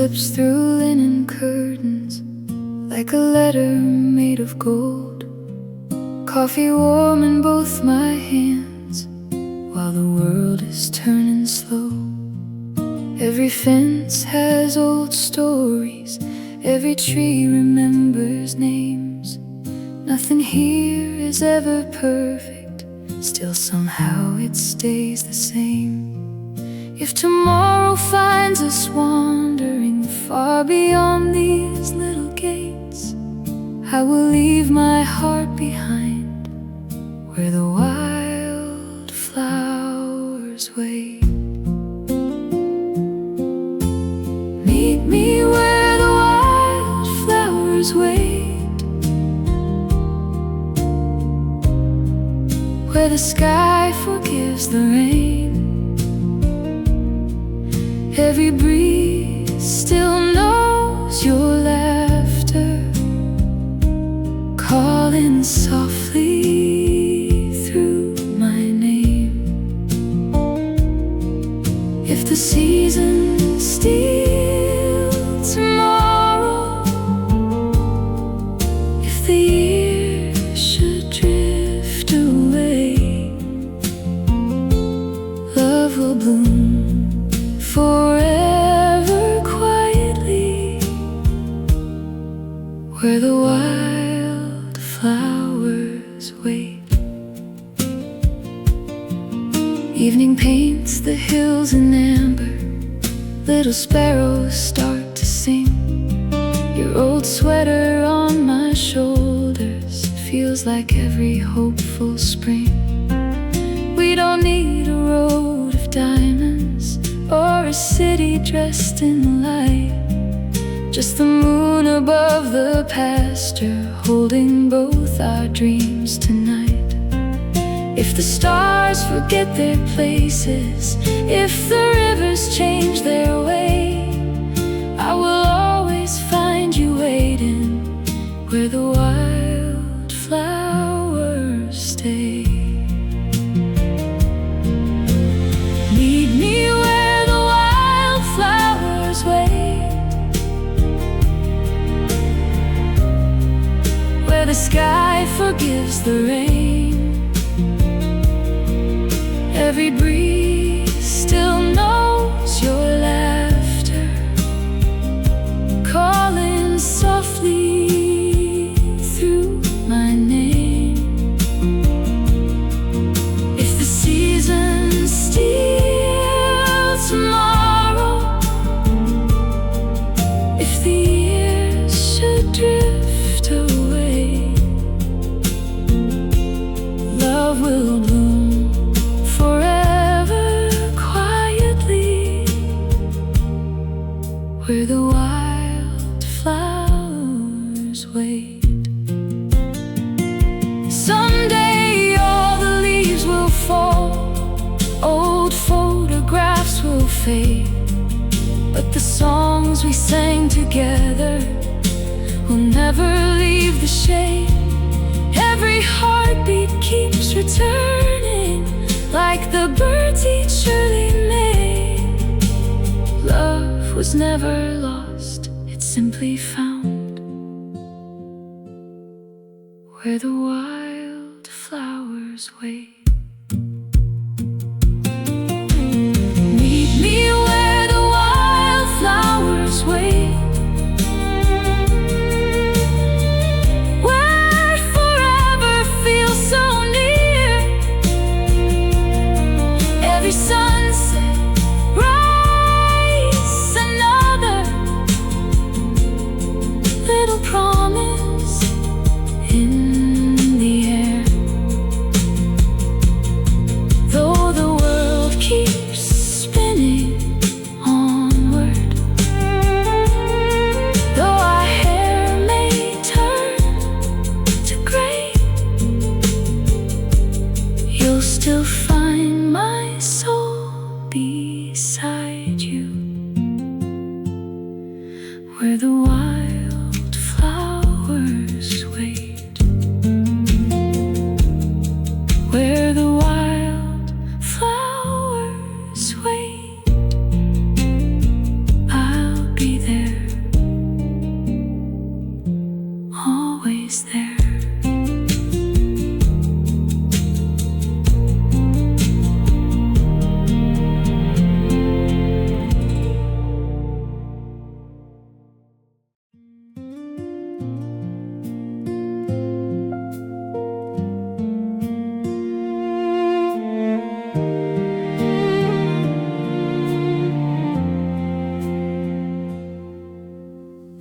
slips through linen curtains like a letter made of gold. Coffee warm in both my hands while the world is turning slow. Every fence has old stories, every tree remembers names. Nothing here is ever perfect, still somehow it stays the same. If tomorrow finds us wandering far beyond these little gates, I will leave my heart behind where the wild flowers wait. Meet me where the wild flowers wait, where the sky forgives the rain. Every breeze still knows your laughter, calling softly through my name. If the seasons steal tomorrow, if the year should drift away, love will bloom forever quietly where the wild flowers wait. Evening paints the hills in amber, little sparrows start to sing. Your old sweater on my shoulders feels like every hopeful spring. We don't need a road of diamonds or a city dressed in light, just the moon above the pasture holding both our dreams tonight. If the stars forget their places, if the rivers change their way, I will always find you waiting where the wild flowers stay. Meet me where the wildflowers wait, where the sky forgives the rain. Every breeze still knows your laughter, calling softly through my name. If the seasons steal tomorrow, if the years should drift away, love will bloom where the wild flowers wait. Someday all the leaves will fall, old photographs will fade, but the songs we sang together will never leave the shade. Every heartbeat keeps returning like the birds each early May. Love was never lost, it's simply found where the wild flowers wait. Meet me where the wild flowers wait, where forever feels so near. Every sunset little promise in the air.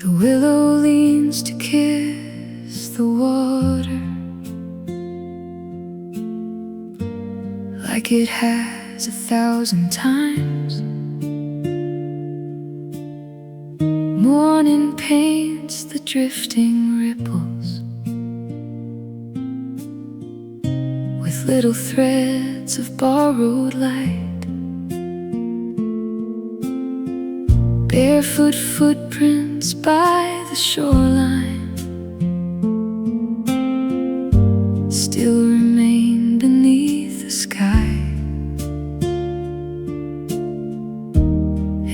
The willow leans to kiss the water, like it has 1,000 times. Morning paints the drifting ripples with little threads of borrowed light. Barefoot footprints by the shoreline still remain beneath the sky.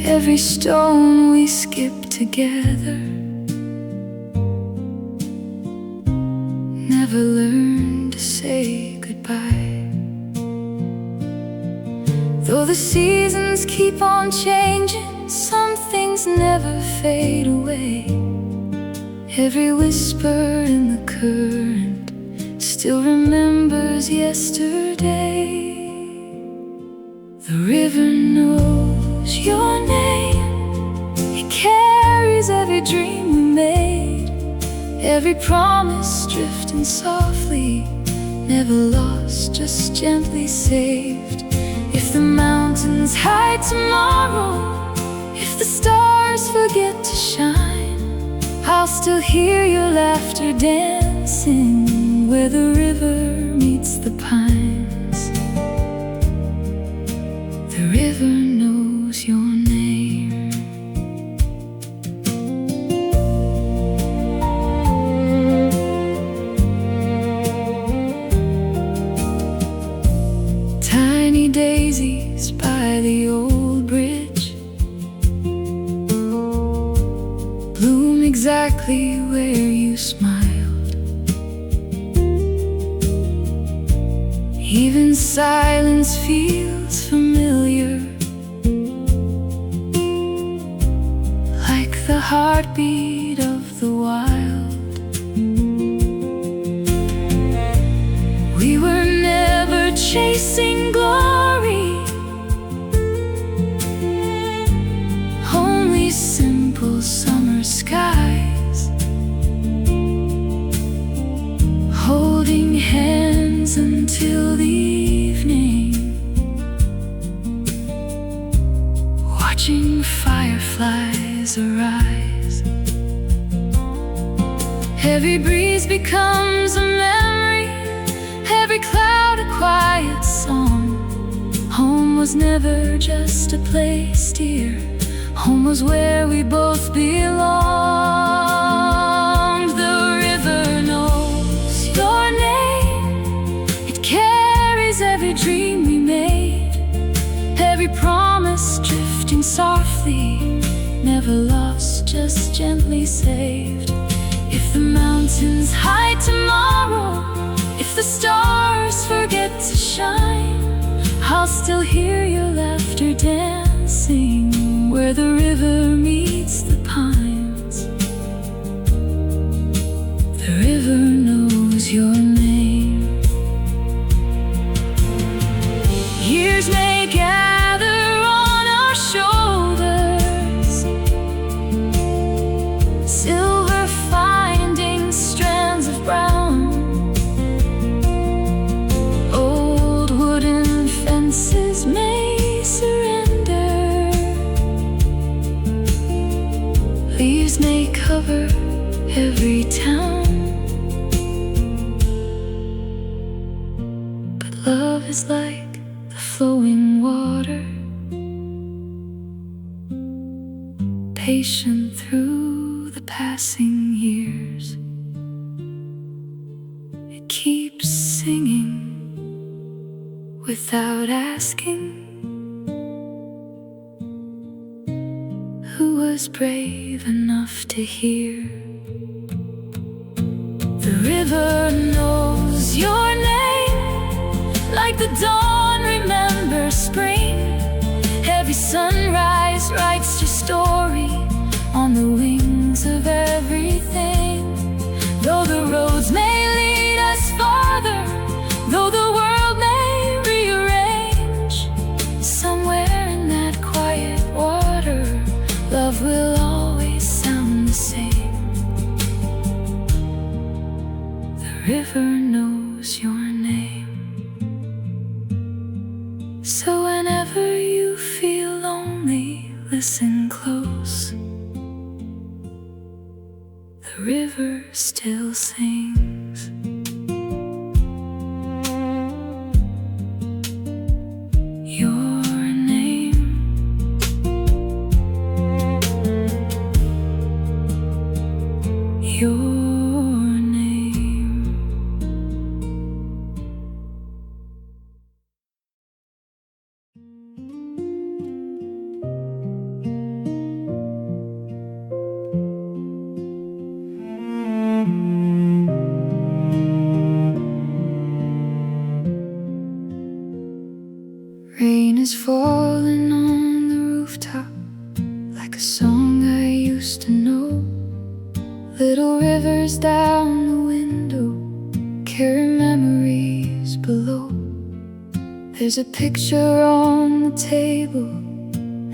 Every stone we skip together never learned to say goodbye. Though the seasons keep on changing, some things never fade away. Every whisper in the current still remembers yesterday. The river knows your name, it carries every dream we made, every promise drifting softly, never lost, just gently saved. If the mountains hide tomorrow, if the stars forget to shine, I'll still hear your laughter dancing where the river meets the pines. The river knows your name. Tiny daisies by the old bridge bloom exactly where you smiled. Even silence feels familiar, like the heartbeat of the wild. We were never chasing glory, only simple summer skies, holding hands until the evening, watching fireflies arise. Every breeze becomes a memory, every cloud a quiet song. Home was never just a place, dear, home was where we both belonged. The river knows your name, it carries every dream we made, every promise drifting softly, never lost, just gently saved. If the mountains hide tomorrow, if the stars forget to shine, I'll still hear your laughter dancing where the river meets the pines. The river knows your name. Years may gather on our shoulders, silver finding strands of brown. Old wooden fences may surrender, leaves may cover every town, but love is like the flowing water, patient through the passing years. It keeps singing without asking. Who was brave enough to hear? The river knows your name, like the dawn remembers spring. Every sunrise writes your story on the wings of everything. Though the roads may lead us farther, though the world may rearrange, somewhere in that quiet water, love will always sound the same. river knows your name. So whenever you feel lonely, listen close. The river still sings. Your name. Your name. Rain is falling on the rooftop like a song I used to know. Little rivers down the window carry memories below. There's a picture on the table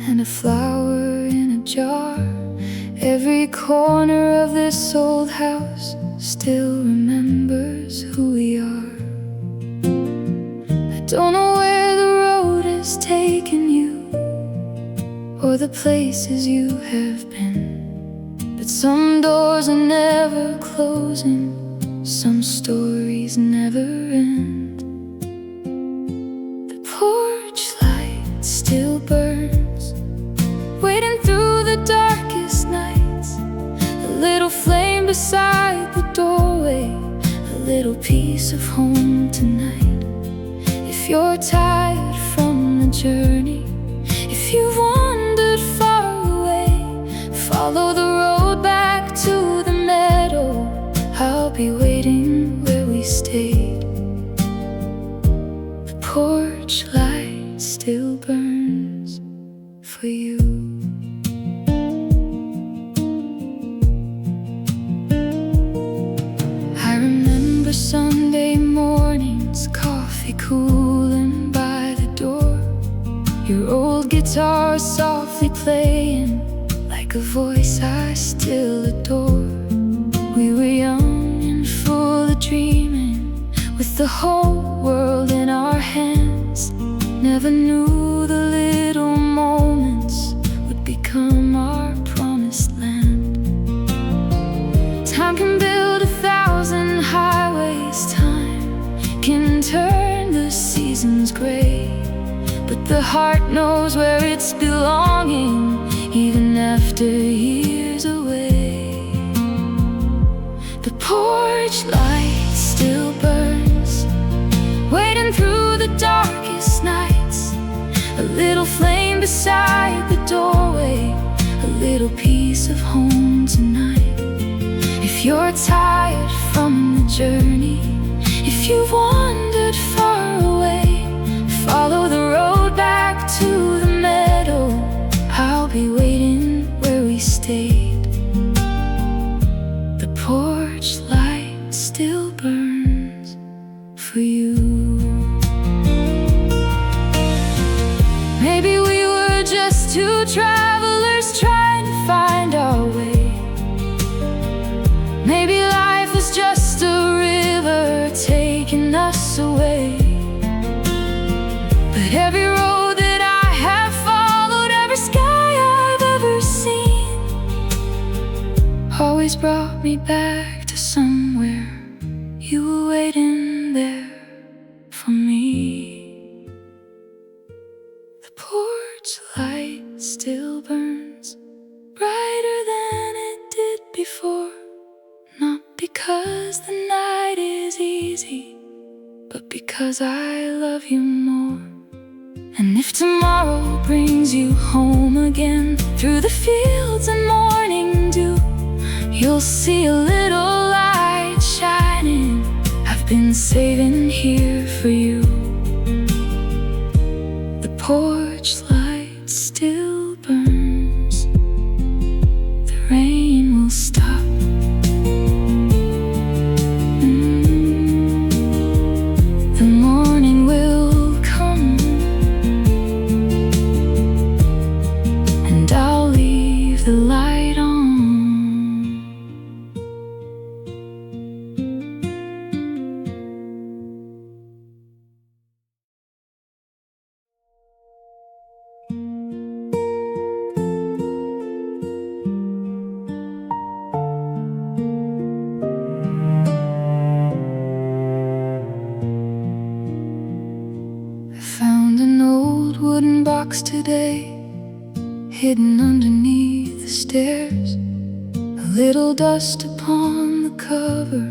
and a flower in a jar. Every corner of this old house still remembers who we are. I don't know where the road is taking you or the places you have been, but some doors are never closing, some stories never end. The porch light still burns, waiting through the darkest nights. A little flame beside the doorway, a little piece of home tonight. If you're tired from the journey, if you've wandered far away, follow the road back to the meadow. I'll be waiting where we stayed. The porch light still burns for you. I remember Sunday mornings, coffee cooling by the door, your old guitar softly playing like a voice I still adore. We were young and full of dreaming, with the whole world in our hands. Never knew the little moments would become our promised land. Time can build 1,000 highways, time can turn the seasons gray, but the heart knows where it's belonging, even after years away. The porch light still burns, waiting through the darkest nights. A little flame beside the doorway, a little piece of home tonight. If you're tired from the journey, if you've wandered far away, follow the road back to the meadow. I'll be waiting where we stayed. The porch light still burns for you. Maybe we were just two travelers trying to find our way. Maybe life was just a river taking us away. But every road that I have followed, every sky I've ever seen, always brought me back to somewhere. You were waiting there for me. The porch light still burns brighter than it did before, not because the night is easy, but because I love you more. And if tomorrow brings you home again, through the fields and morning dew, you'll see a little light shining. I've been saving here for you. The porch light still burns. The rain will stop. The morning will come, and I'll leave the light on. today, hidden underneath the stairs. A little dust upon the cover,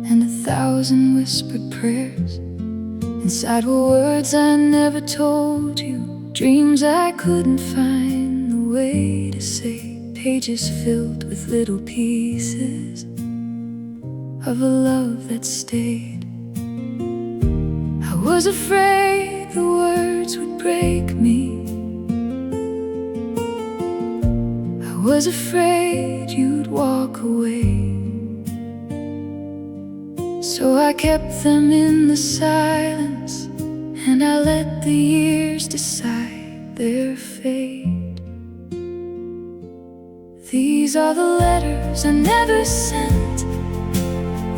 and 1,000 whispered prayers. Inside were words I never told you, dreams I couldn't find the way to say. Pages filled with little pieces of a love that stayed. I was afraid the words would break me. I was afraid you'd walk away. So I kept them in the silence, and I let the years decide their fate. These are the letters I never sent,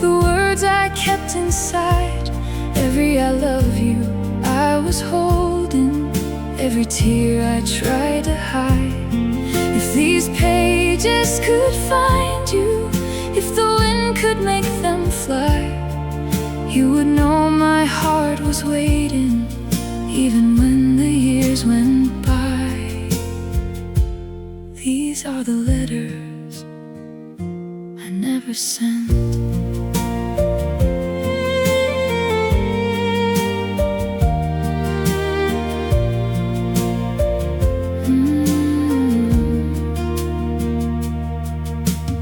the words I kept inside. Every I love you I was holding, every tear I tried to hide. If these pages could find you, if the wind could make them fly, you would know my heart was waiting, even when the years went by. These are the letters I never sent.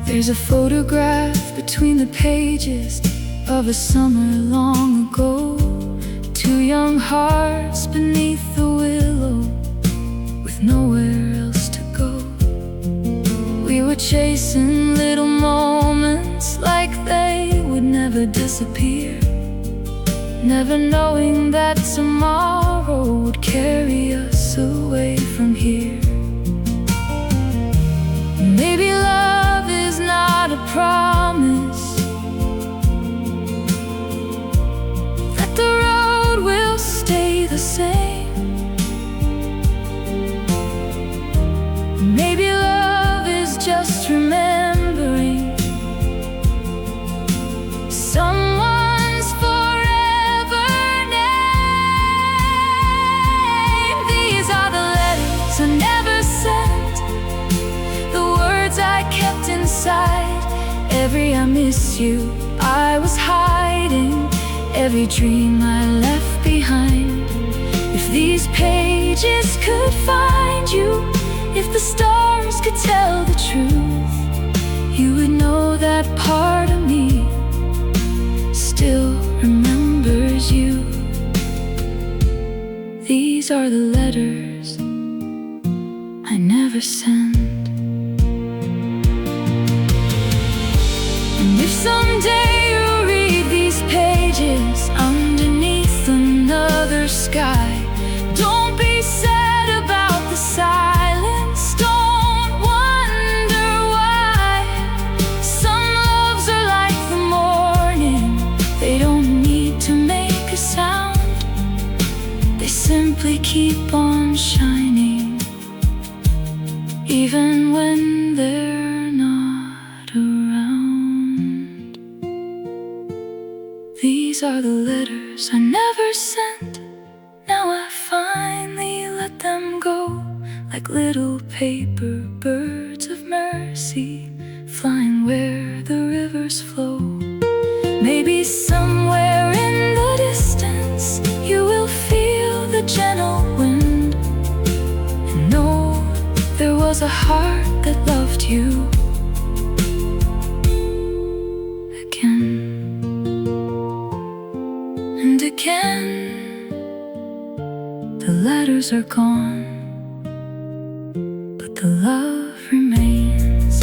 There's a photograph between the pages of a summer long ago. Two young hearts beneath the willow, with nowhere else to go. We were chasing little moments like they would never disappear, never knowing that tomorrow would carry us away from here. Maybe love is not a promise, that the road will stay the same. Maybe love is just remembering someone's forever name. These are the letters I never sent, the words I kept inside. Every I miss you I was hiding, every dream I left behind. If these pages could find you, if the stars could tell the truth, you would know that part of me still remembers you. These are the letters I never sent. And if someday you read these pages underneath another sky, don't be sad about the silence, don't wonder why. Some loves are like the morning, they don't need to make a sound, they simply keep on shining, even when they're not around. These are the letters I never sent, now I finally let them go, like little paper birds of mercy, flying where the rivers flow. Maybe somewhere in the distance you will feel the gentle wind, and know there was a heart that loved you again and again. The letters are gone, but the love remains.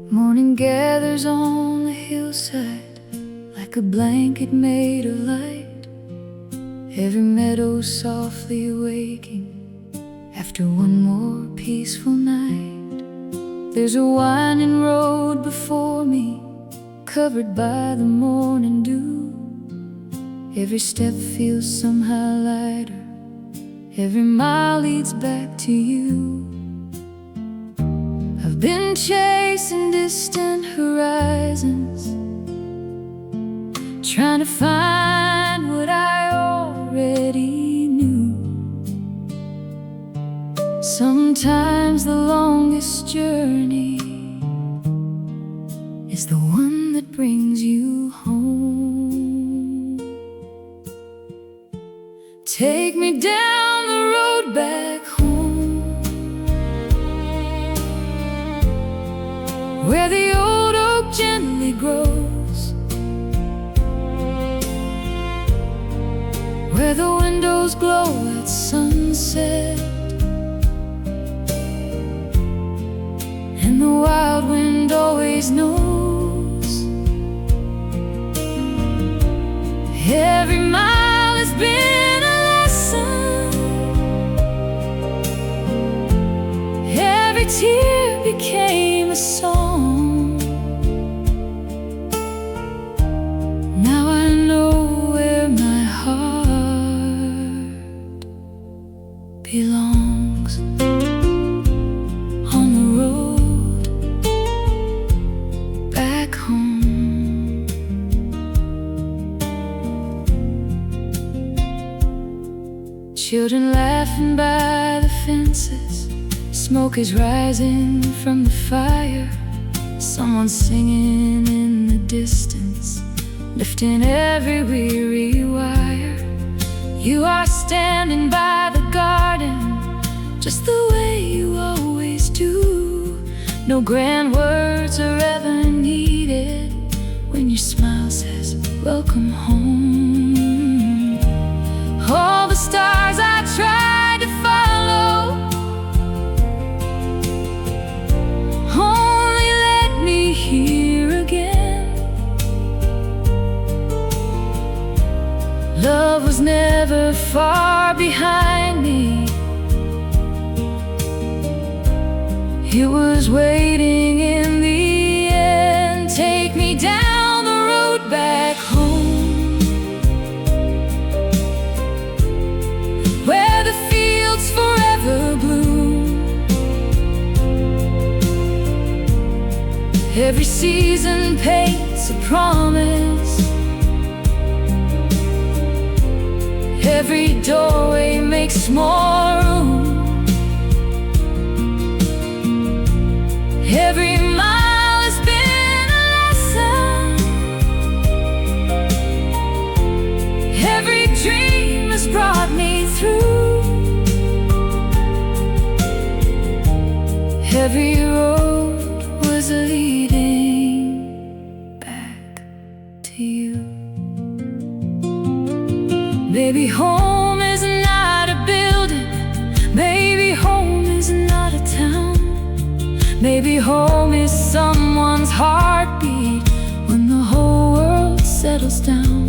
Morning gathers on the hillside like a blanket made of light. every meadow softly waking after one more peaceful night. There's a winding road before me, covered by the morning dew. Every step feels somehow lighter, every mile leads back to you. I've been chasing distant horizons, trying to find what I already knew. Sometimes the longest journey is the one that brings you home. Take me down the road back home, where the old oak gently grows, where the windows glow at sunset, and the wild wind always knows. Every mile has been a lesson, every tear became a song. Now I know where my heart belongs, on the road back home. Children laughing by the fences, smoke is rising from the fire. Someone singing in the distance, lifting every weary wire. You are standing by the garden, just the way you always do. No grand words are ever needed when your smile says, welcome home. All the stars I tried to follow only led me here again. Love was never far behind me, it was waiting in the end. Take me down the road back home, where the fields forever bloom. Every season paints a promise, every doorway makes more room. Every mile has been a lesson, every dream has brought me through. Every road was leading back to you. Maybe home is not a building, maybe home is not a town. Maybe home is someone's heartbeat when the whole world settles down.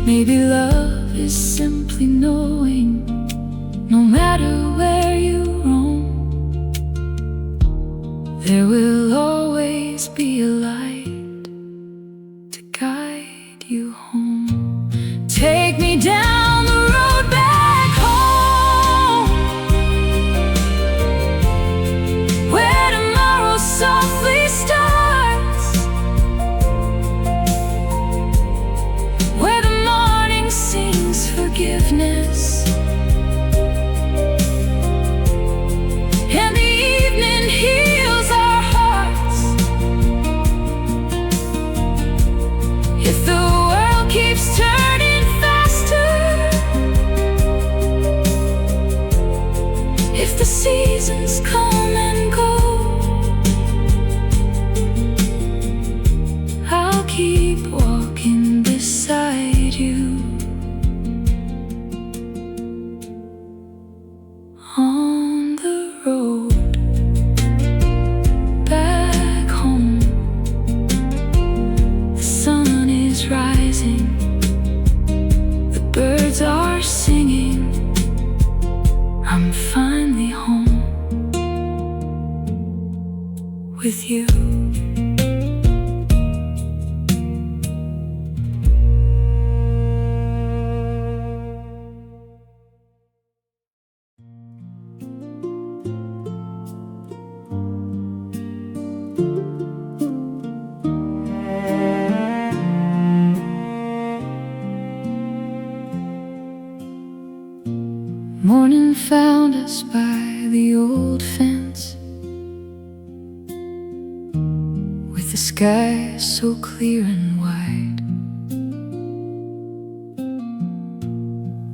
Maybe love is simply knowing, no matter where you roam, there will always be a light to guide you home. Take me down the road back home, where tomorrow softly starts, where the morning sings forgiveness, and the evening heals our hearts. If the world keeps turning faster, if the seasons come and go, I'll keep walking beside you on the road back home. The sun is rising, the birds are you. Morning found us by the old fence, with the sky so clear and wide.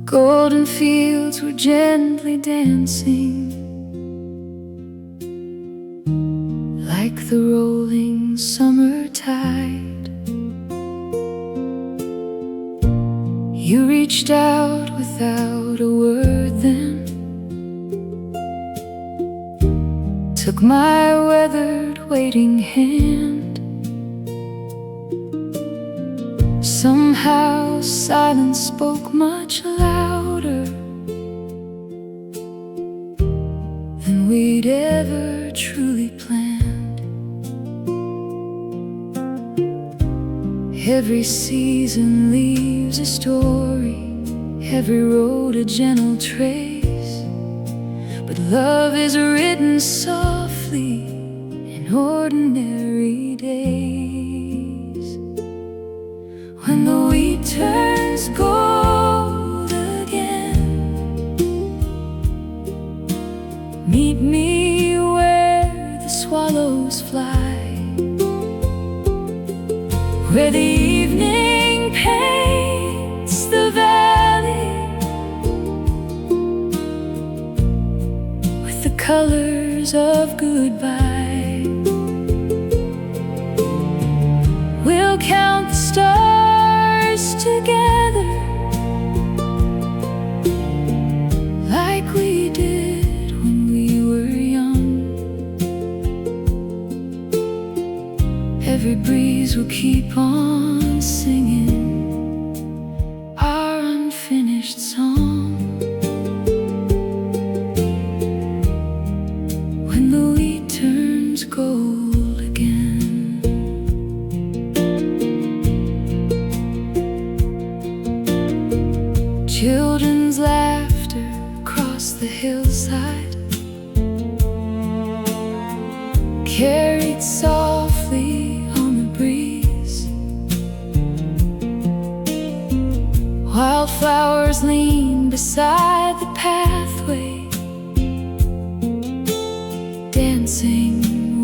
Golden fields were gently dancing, like the rolling summer tide. You reached out without a word then, took my weathered waiting hand. Somehow silence spoke much louder than we'd ever truly planned. Every season leaves a story, every road a gentle trace, but love is written softly in ordinary days. When the wheat turns gold again, meet me where the swallows fly, where the evening paints the valley with the colors of goodbye. We'll count the stars together, like we did when we were young. Every breeze will keep on singing our unfinished song. When the wheat turns gold again. Children's laughter across the hillside, carried softly on the breeze. Wildflowers lean beside the pathway, dancing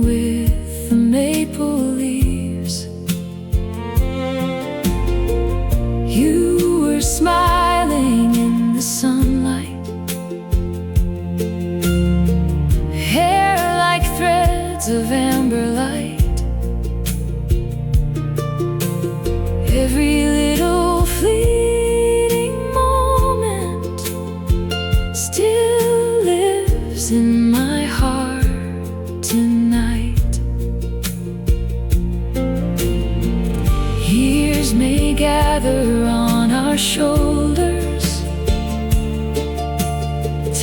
with the maple leaves. You were smiling in the sunlight, hair like threads of amber light. Every little fleeting moment still lives in my heart tonight. Years may gather on our shoulders,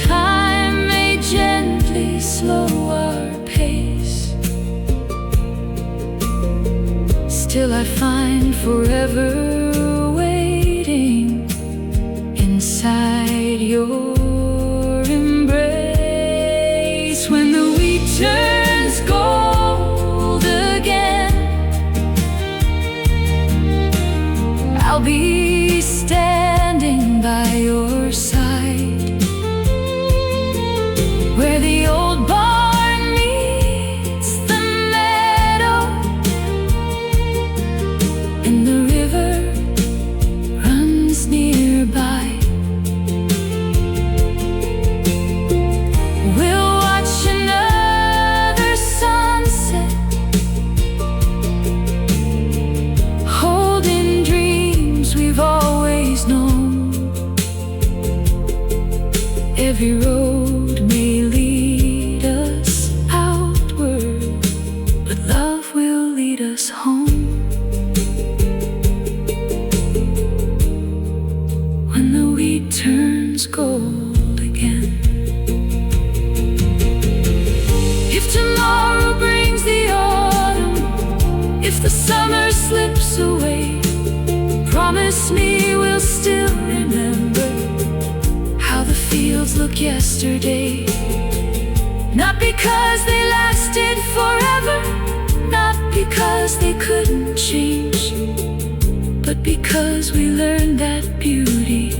time may gently slow our pace. Still I find forever waiting inside your embrace. When the wheat turns gold again, I'll be standing by your side, where the old barn meets the meadow, and the river runs nearby. We'll watch another sunset, holding dreams we've always known. Every road may lead us outward, but love will lead us home. When the wheat turns gold again. If tomorrow brings the yesterday. Not because they lasted forever, not because they couldn't change, but because we learned that beauty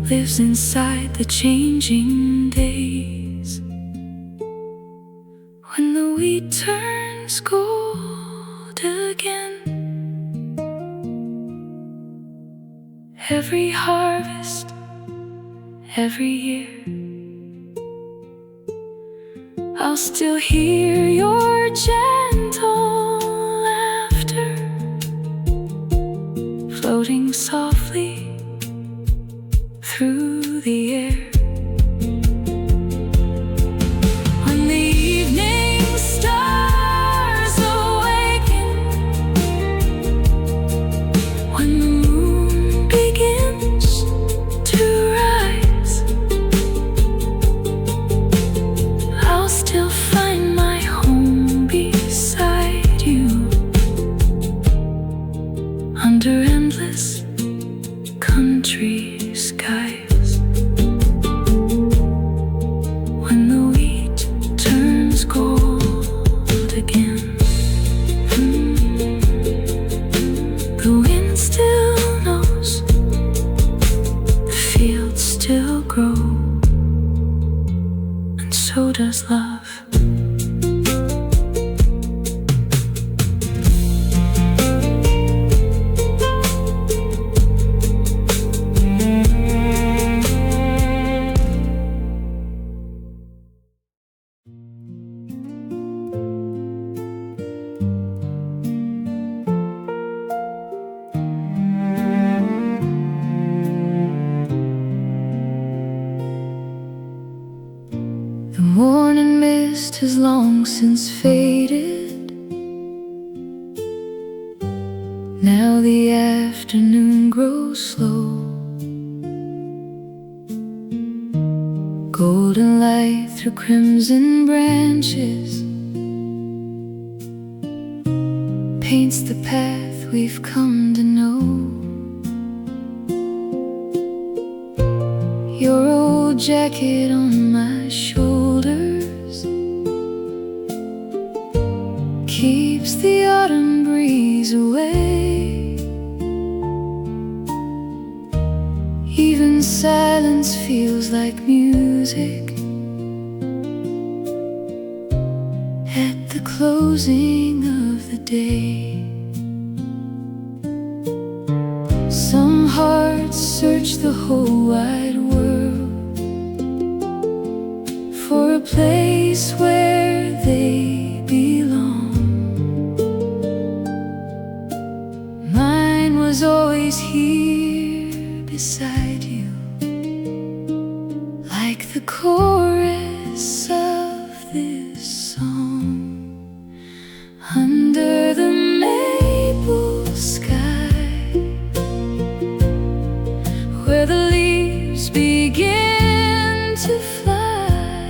lives inside the changing days. When the wheat turns gold again, every harvest, every year, I'll still hear your gentle laughter floating softly through the air. When the evening stars awaken, when the moon begins to rise, I'll still find my home beside you, under endless country skies. When the wheat turns gold again, the wind still knows, the fields still grow, and so does love. The morning mist has long since faded. Now the afternoon grows slow. Golden light through crimson branches paints the path we've come to know. Your old jacket on my shoulders keeps the autumn breeze away. Even silence feels like music at the closing of the day. Some hearts search the whole wide world for a place where they belong. Mine was always here beside you, like the chorus of this song. Under the maple sky, where the leaves begin to fly,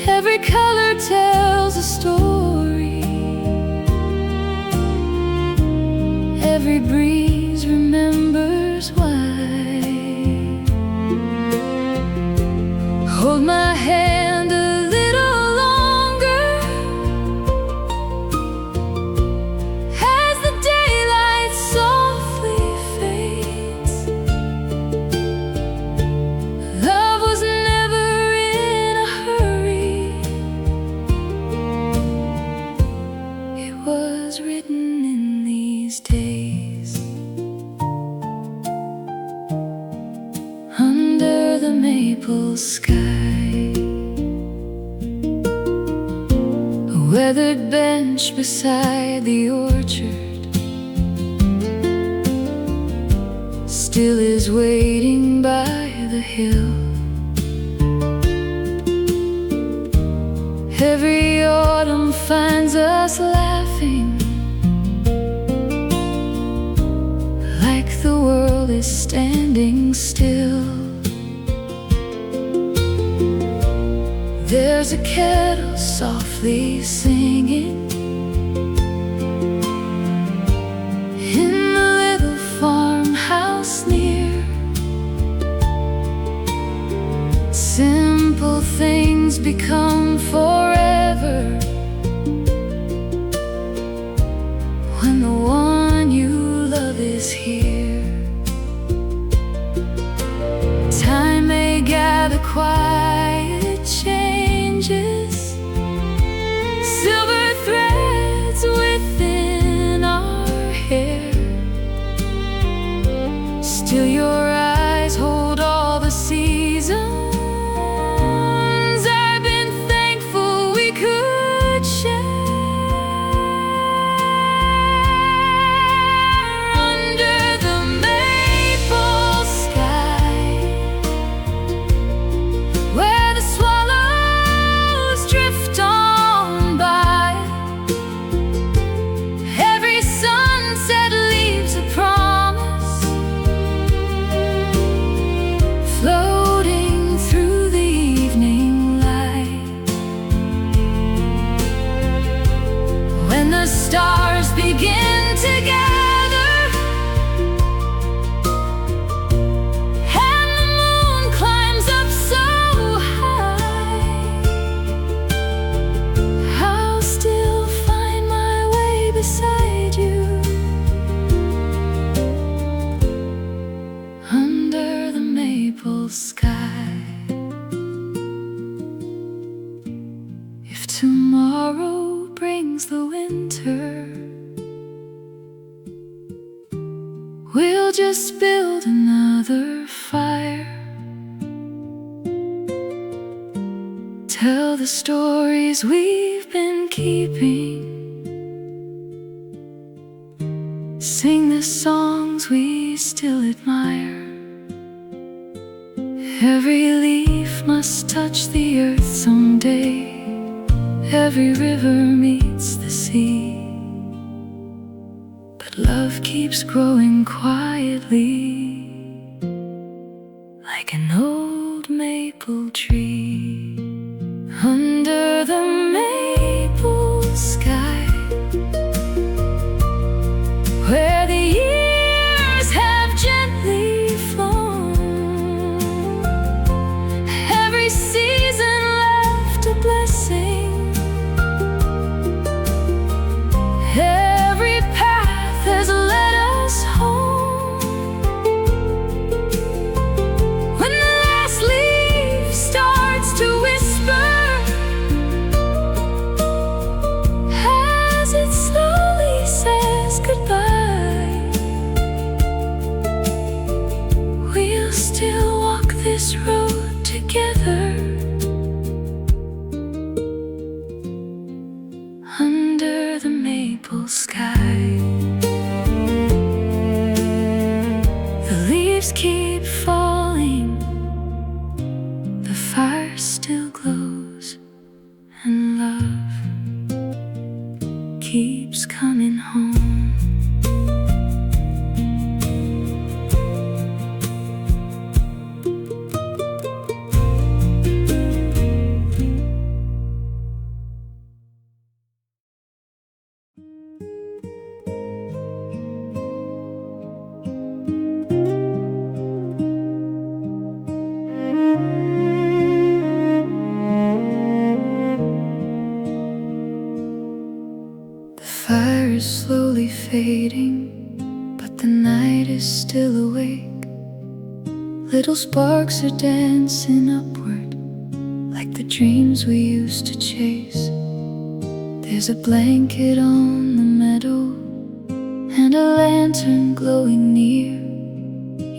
every color tells a story, every breeze remembers why. Hold my hand a little longer as the daylight softly fades. Love was never in a hurry, it was written in these days. Under the maple sky, a weathered bench beside the orchard still is waiting by the hill. Every autumn finds us laughing, like the world is standing still. There's a kettle softly singing in the little farmhouse near. silver threads within our hair. Still your eyes hold all the seasons. I've been thankful we could share under the maple sky, where the swallows drift on by. Every sunset leaves a promise, floating through the evening light. When the stars begin to gather and the moon climbs up so high, I'll still find my way beside you under the maple sky. If tomorrow brings the winter, we'll just build another fire, tell the stories we've been keeping, sing the songs we still admire. Every leaf must touch the earth someday, every river meets the sea, but love keeps growing quietly, like an old maple tree. Under the maple sky, where the years have gently flown, every season left a blessing, every path has led us home. When the last leaf starts to whisper, as it slowly says goodbye, we'll still walk this road together under the maple sky. The leaves keep falling, the fire still glows, and love keeps coming home. The fire is slowly fading, but the night is still awake. Little sparks are dancing upward, like the dreams we used to chase. There's a blanket on the meadow and a lantern glowing near.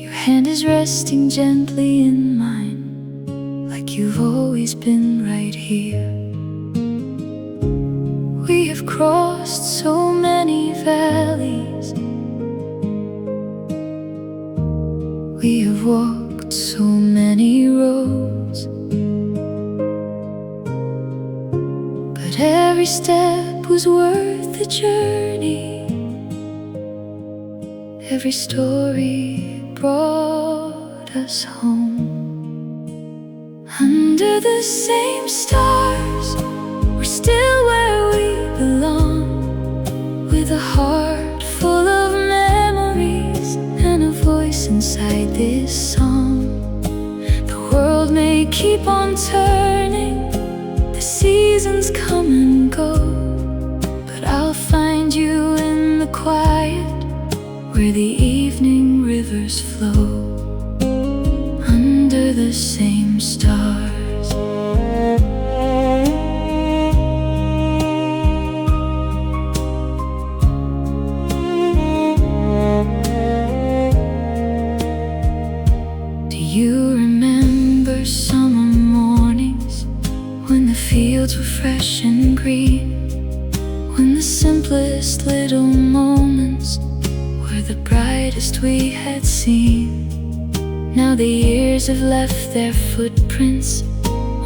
Your hand is resting gently in mine, like you've always been right here. We have crossed so many valleys, we have walked so many roads, but every step was worth the journey. Every story brought us home. Under the same stars, we're still where we belong, with a heart full of memories and a voice inside this song. The world may keep on turning, the seasons come and go, but I'll find you in the quiet, where the evening rivers flow, under the same stars. simplest little moments were the brightest we had seen. Now the years have left their footprints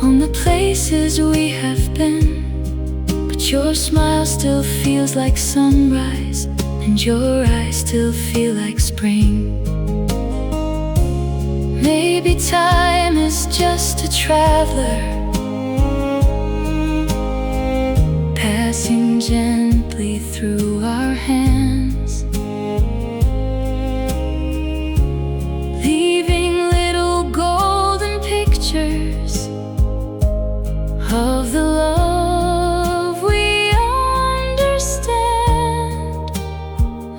on the places we have been, but your smile still feels like sunrise, and your eyes still feel like spring. Maybe time is just a traveler, passing gently through our hands, leaving little golden pictures of the love we understand.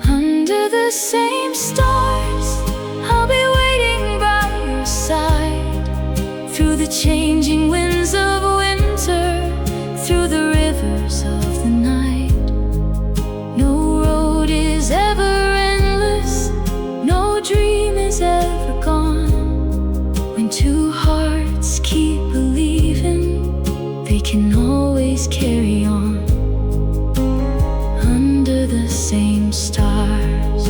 Under the same stars, I'll be waiting by your side, through the changing winds of winter, through the rivers of the night. No road is ever endless, no dream is ever gone. When two hearts keep believing, they can always carry on. Under the same stars.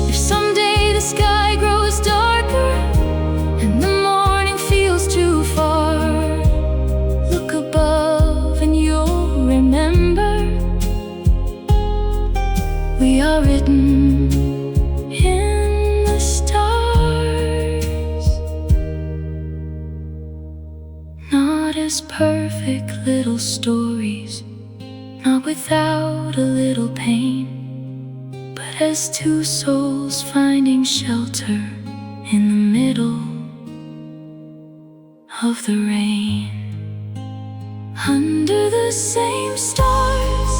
If someday the sky grows darker and the morning feels too far, look above and you'll remember we are written in the stars. Not as perfect little stories, not without a little pain, but as two souls finding shelter in the middle of the rain. Under the same stars,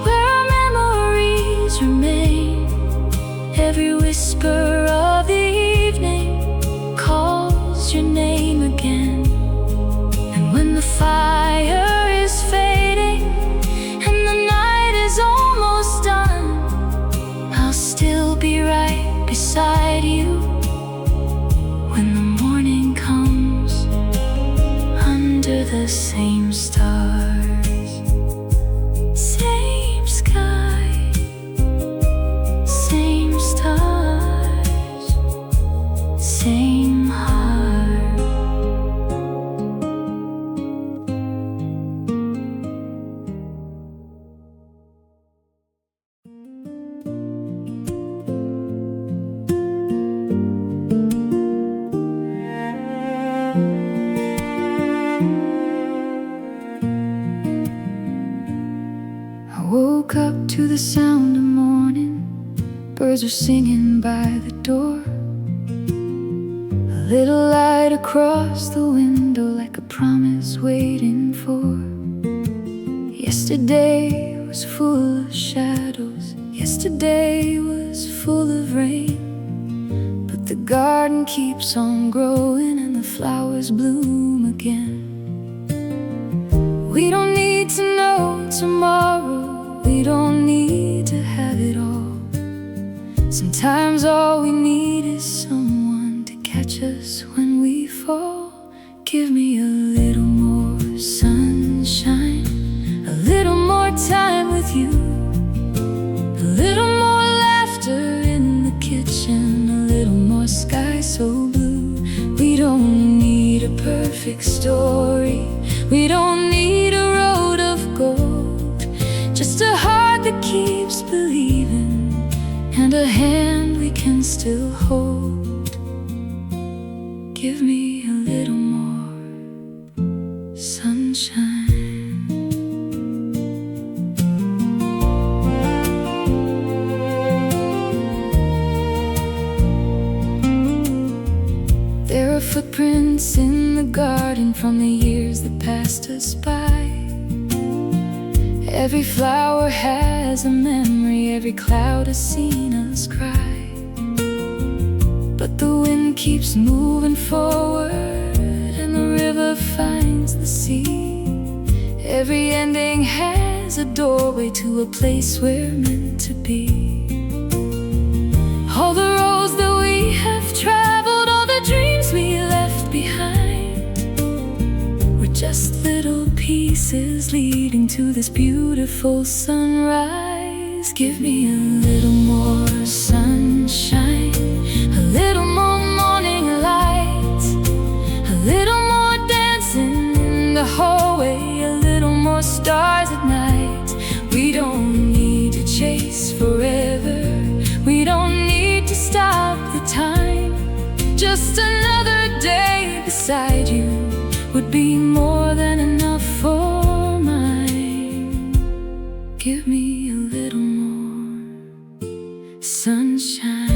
where our memories remain, every whisper of the evening calls your name again. And when the fire is fading and the night is almost done, I'll still be right beside you when the morning comes. Under the same stars, same sky, same stars, same heart. I woke up to the sound of morning. Birds were singing by the door. A little light across the window, like a promise waiting for. Yesterday was full of shadows, yesterday was full of rain, but the garden keeps on growing and the flowers bloom again. We don't need to know tomorrow, we don't need to have it all. Sometimes all we need is someone to catch us when we fall. Give me a little more sunshine, a little more time with you, a little more laughter in the kitchen, a little more sky so blue. We don't need a perfect story, we don't need a road of gold, just a heart that keeps believing and a hand we can still hold. Give me a little more sunshine. There are footprints in the garden from the years that passed us by. Every flower has a memory, every cloud has seen us cry. But the wind keeps moving forward and the river finds the sea. Every ending has a doorway to a place we're meant to be. All the roads that we have traveled, all the dreams we left behind, were just little pieces pieces leading to this beautiful sunrise. Give me a little more sunshine, a little more morning light, a little more dancing in the hallway, a little more stars at night. We don't need to chase forever, we don't need to stop the time. Just another day beside you would be more than enough for mine. Give me a little more sunshine.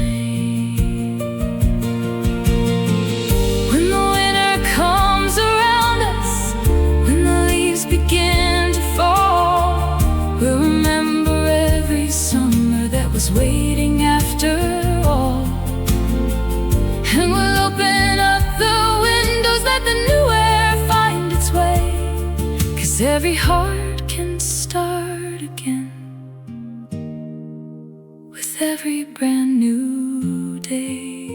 When the winter comes around us, when the leaves begin to fall, we'll remember every summer that was waiting after all. And we'll open up the windows, let the new air find its way, 'cause every heart can start again with every brand new day.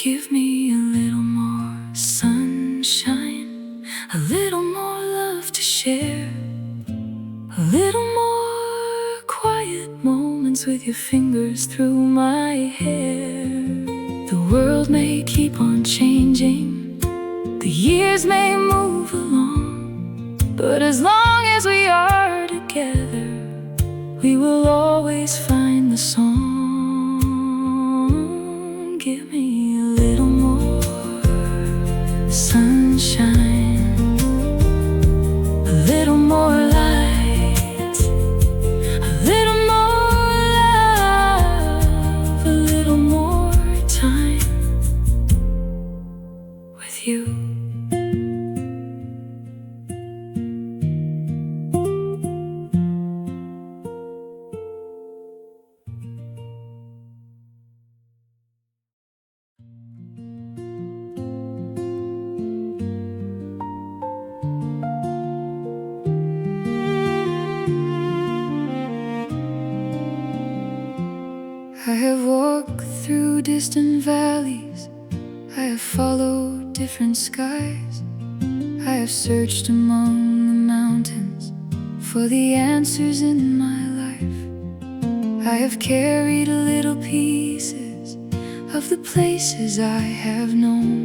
Give me a little more sunshine, a little more love to share, a little more quiet moments with your fingers through my hair. The world may keep on changing, the years may move along, but as long as we are together, we will always find the song. Give me a little more sunshine, a little more light, a little more love, a little more time with you. I have walked through distant valleys, I have followed different skies, I have searched among the mountains for the answers in my life. I have carried little pieces of the places I have known,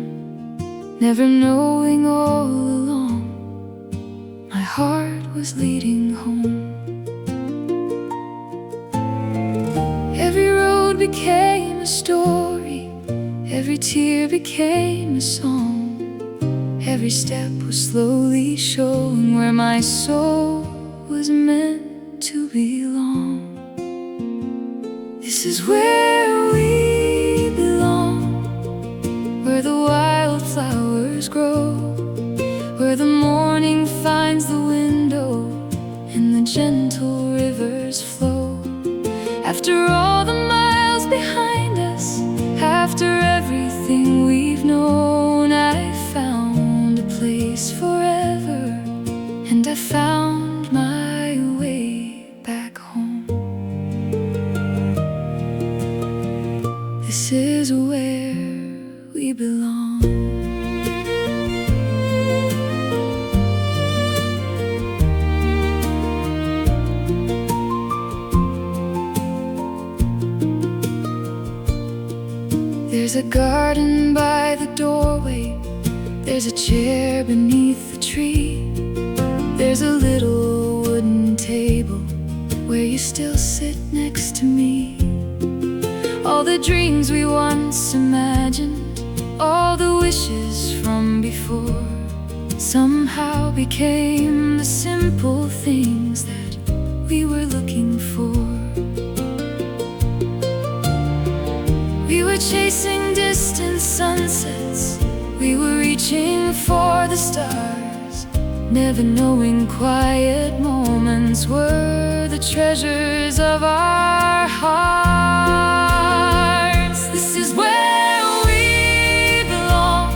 never knowing all along my heart was leading home. Every road became a story, every tear became a song, every step was slowly showing where my soul was meant to belong. This is where we belong, where the wildflowers grow, where the morning finds the window and the gentle rivers flow. After all the miles behind us, after everything we've known, I found a place forever, and I found my way back home. This is where we belong. There's a garden by the doorway, there's a chair beneath the tree, there's a little wooden table where you still sit next to me. All the dreams we once imagined, all the wishes from before, somehow became the simple things that we were looking for. We were chasing distant sunsets, we were reaching for the stars, never knowing quiet moments were the treasures of our hearts. This is where we belong,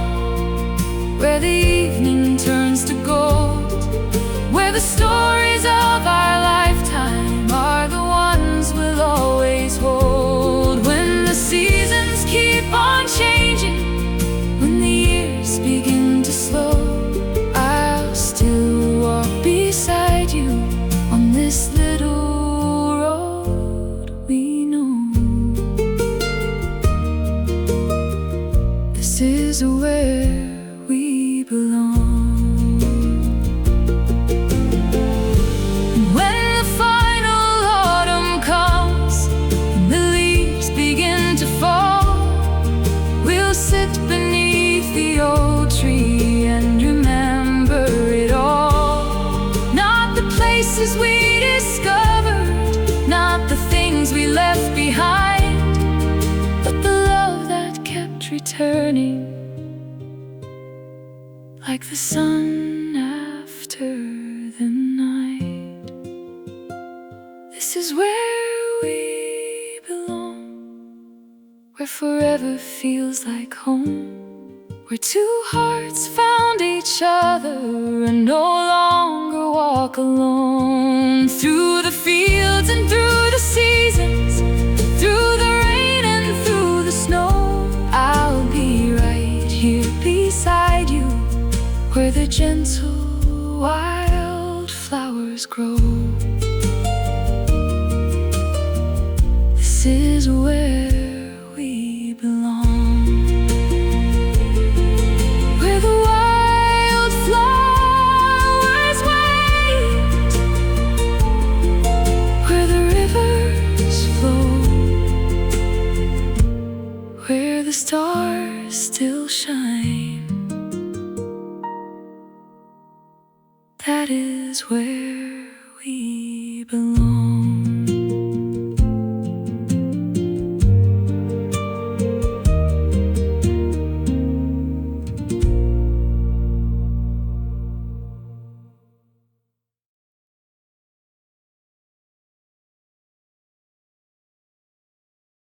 where the evening turns to gold, where the stories of our lifetime are the ones we'll always hold. When the seasons keep on changing, when the years begin to slow, I'll still places we discovered, not the things we left behind, but the love that kept returning, like the sun after the night. This is where we belong, where forever feels like home, where two hearts found each other and no longer walk alone. Through the fields and through the seasons, through the rain and through the snow, I'll be right here beside you, where the gentle wild flowers grow. This is where we belong, where the wild flowers wait, where the rivers flow, where the stars still shine. That is where we belong.